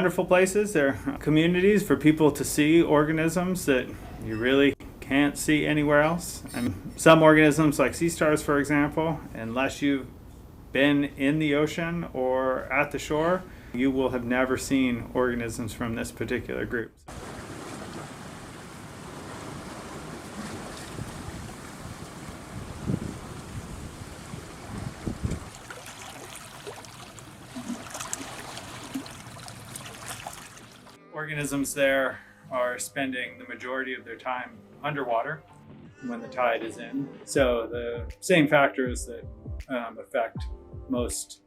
wonderful places. They're communities for people to see organisms that you really can't see anywhere else. I mean, some organisms like sea stars, for example, unless you've been in the ocean or at the shore, you will have never seen organisms from this particular group. Organisms there are spending the majority of their time underwater when the tide is in. So the same factors that affect most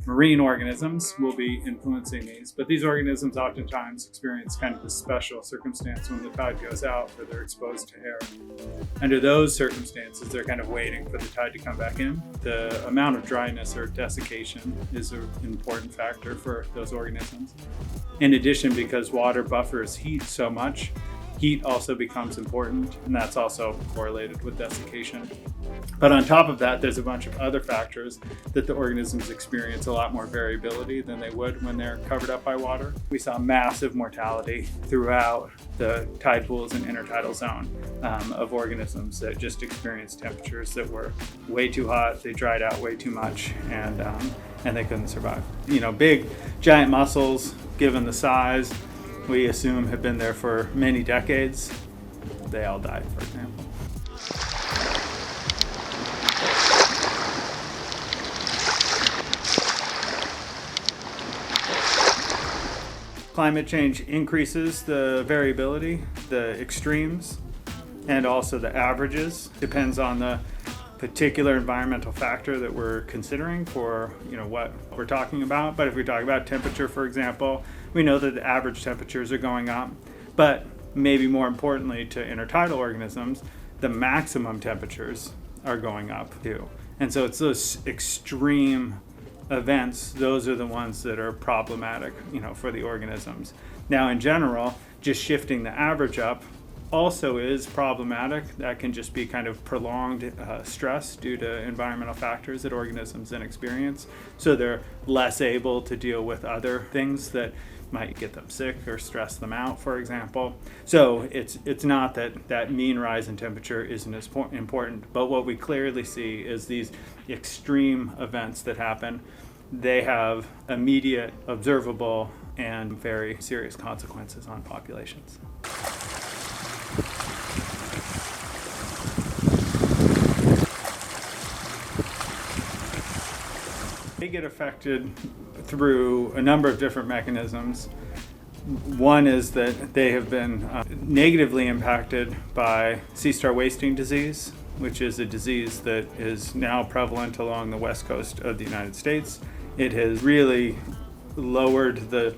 marine organisms will be influencing these, but these organisms oftentimes experience kind of this special circumstance when the tide goes out where they're exposed to air. Under those circumstances, they're kind of waiting for the tide to come back in. The amount of dryness or desiccation is an important factor for those organisms. In addition, because water buffers heat so much, heat also becomes important, and that's also correlated with desiccation. But on top of that, there's a bunch of other factors that the organisms experience a lot more variability than they would when they're covered up by water. We saw massive mortality throughout the tide pools and intertidal zone of organisms that just experienced temperatures that were way too hot, they dried out way too much, and they couldn't survive. You know, big, giant mussels, given the size, we assume have been there for many decades. They all died, for example. Climate change increases the variability, the extremes, and also the averages. Depends on the particular environmental factor that we're considering for, you know, what we're talking about. But if we talk about temperature, for example, we know that the average temperatures are going up, but maybe more importantly to intertidal organisms, the maximum temperatures are going up too. And so it's those extreme events, those are the ones that are problematic, you know, for the organisms. Now, in general, just shifting the average up also is problematic. That can just be kind of prolonged stress due to environmental factors that organisms then experience. So they're less able to deal with other things that might get them sick or stress them out, for example. So it's not that mean rise in temperature isn't as important, but what we clearly see is these extreme events that happen, they have immediate, observable, and very serious consequences on populations. They get affected through a number of different mechanisms. One is that they have been negatively impacted by sea star wasting disease, which is a disease that is now prevalent along the west coast of the United States. It has really lowered the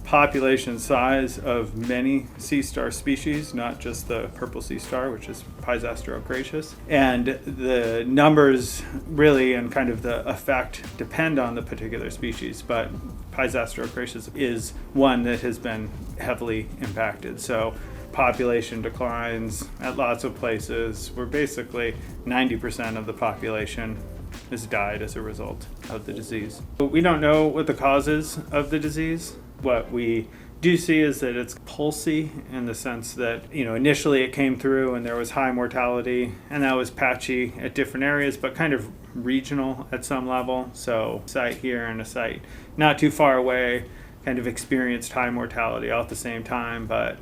population size of many sea star species, not just the purple sea star, which is Pizastro gracious. And the numbers really and kind of the effect depend on the particular species, but Pizastro gracious is one that has been heavily impacted. So population declines at lots of places where basically 90% of the population has died as a result of the disease. We don't know what the cause is of the disease. What we do see is that it's pulsy in the sense that, you know, initially it came through and there was high mortality, and that was patchy at different areas, but kind of regional at some level. So a site here and a site not too far away kind of experienced high mortality all at the same time. But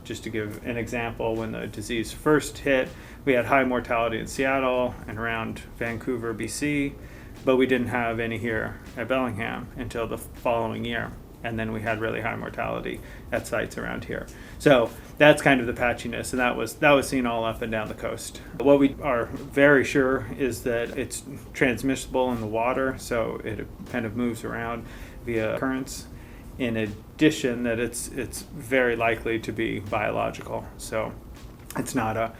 just to give an example, when the disease first hit, we had high mortality in Seattle and around Vancouver, BC, but we didn't have any here at Bellingham until the following year. And then we had really high mortality at sites around here. So that's kind of the patchiness, and that was seen all up and down the coast. What we are very sure is that it's transmissible in the water, so it kind of moves around via currents. In addition, that it's very likely to be biological. So it's not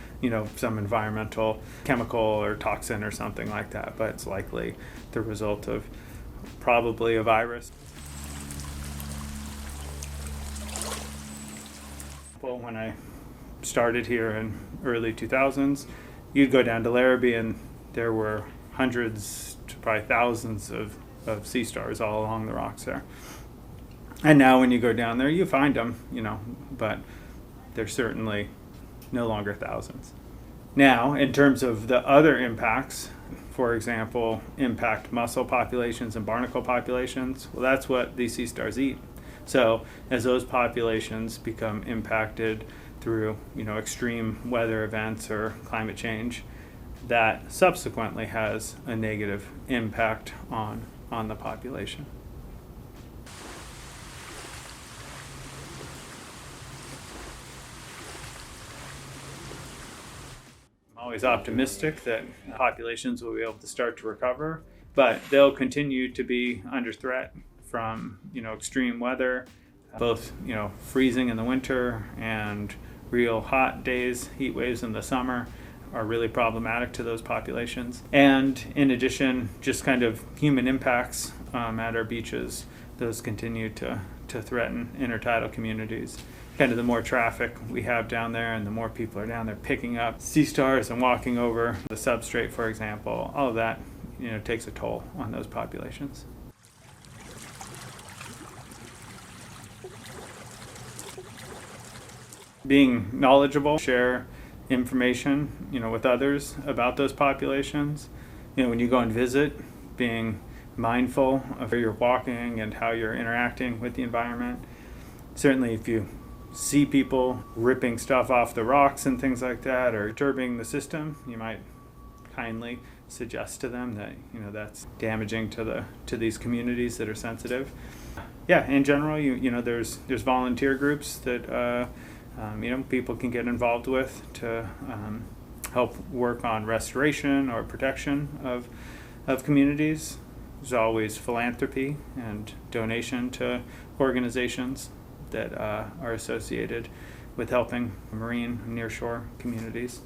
some environmental chemical or toxin or something like that, but it's likely the result of probably a virus. Well, when I started here in early 2000s, you'd go down to Larrabee and there were hundreds to probably thousands of sea stars all along the rocks there. And now when you go down there, you find them, but they're certainly no longer thousands. Now, in terms of the other impacts, for example, impact mussel populations and barnacle populations, well, that's what these sea stars eat. So as those populations become impacted through, extreme weather events or climate change, that subsequently has a negative impact on the population. Always optimistic that populations will be able to start to recover, but they'll continue to be under threat from extreme weather, both freezing in the winter and real hot days. Heat waves in the summer are really problematic to those populations. And in addition, just kind of human impacts at our beaches, those continue to threaten intertidal communities. Kind of the more traffic we have down there and the more people are down there picking up sea stars and walking over the substrate, for example, all of that takes a toll on those populations. Being knowledgeable, share information with others about those populations. When you go and visit, being mindful of where you're walking and how you're interacting with the environment. Certainly if you see people ripping stuff off the rocks and things like that or disturbing the system, you might kindly suggest to them that that's damaging to these communities that are sensitive. Yeah, in general, there's volunteer groups that people can get involved with to help work on restoration or protection of communities. There's always philanthropy and donation to organizations that are associated with helping marine nearshore communities.